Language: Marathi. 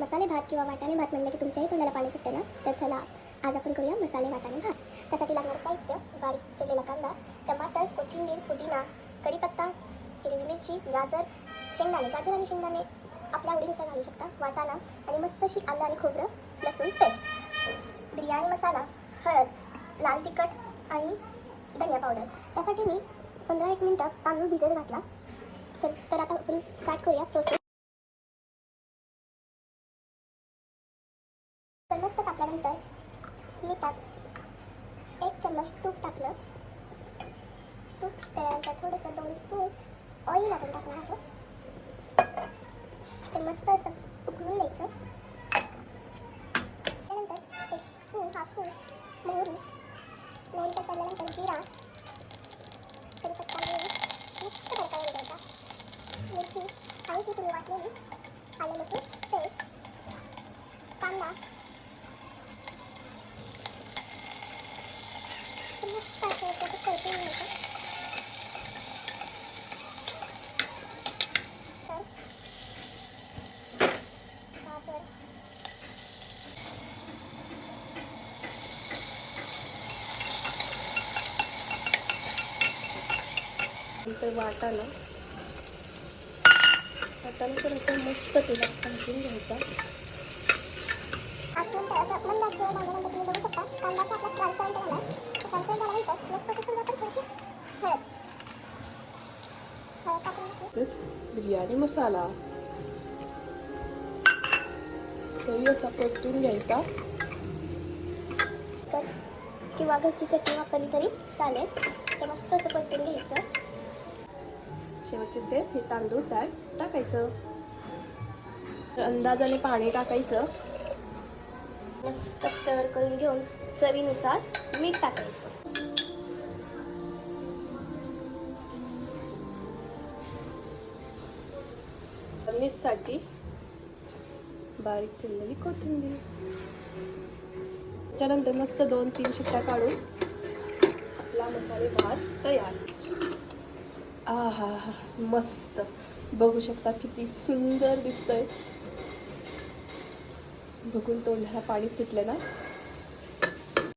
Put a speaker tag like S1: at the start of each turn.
S1: मसाले भात किंवा वाटाणे भात म्हणलं की तुमच्याही तोंडाला पाणी सुटते ना, तर चला आज आपण करूया मसाले वाटाणे भात. त्यासाठी लागणारं साहित्य: बारीक चिरलेला कांदा, टमाटर, कोथिंबीर, पुदिना, कढीपत्ता, हिरवी मिरची, गाजर, शेंगदाणे. गाजर आणि शेंगदाणे आपल्या आवडीनुसार घालू शकता. वाटाणा आणि मस्तशी आलं आणि खोबरं लसूण पेस्ट, बिर्याणी मसाला, हळद, लाल तिखट आणि धनिया पावडर. त्यासाठी मी 15-1 मिनिटं तांदूळ भिजत घातला. तर आता आपण स्टार्ट करूया प्रोसेस. तर मस्त टाकल्यानंतर मी त्यात 1 चम्मच तूप टाकलं. तूप त्यानंतर थोडंसं 2 स्पून ऑइल आपण टाकणार आहोत. ते मस्त असं उकळून द्यायचं. त्यानंतर 1 स्पून, हाफ स्पून मोहरी टाकल्यानंतर जिरा, कढीपत्ता मस्त परतावून द्यायचा. मिरची आणि ती तुम्ही वाटलेली आलं लसूण पेस्ट, कांदा मस्त असं परतून घ्यायचं. गाजर
S2: नंतर वाटाणा तर असं मस्त तेलात भाजून घ्यायचा.
S1: आपण त्याचा मंदाची भाजल्यानंतर तुम्ही बघू शकता कांदा आपला ट्रान्सपरंट झाला. ट्रान्सपरंट झाल्यानंतर नेक्स्ट प्रोसेस म्हणजे आपण थोडीशी हळद टाकून
S2: बिर्याणी मसाला तरी असा परतून घ्यायचा.
S1: किंवा घरची चटणी वापरली तरी चालेल. ते मस्त असं परतून घ्यायचं.
S2: शेवटची स्टेप, हे तांदूळ त्यात टाकायचं. अंदाजाने पाणी टाकायचं.
S1: मस्त स्टर करून घेऊन चवीनुसार मीठ टाकायचं.
S2: गार्निशसाठी बारीक चिरलेली कोथिंबीर. त्यानंतर मस्त 2-3 शिट्ट्या काढून आपला मसाले भात तयार. आहा, मस्त. बघू शकता किती सुंदर दिसतंय. बघून तोंडाला पाणी सुटलं ना.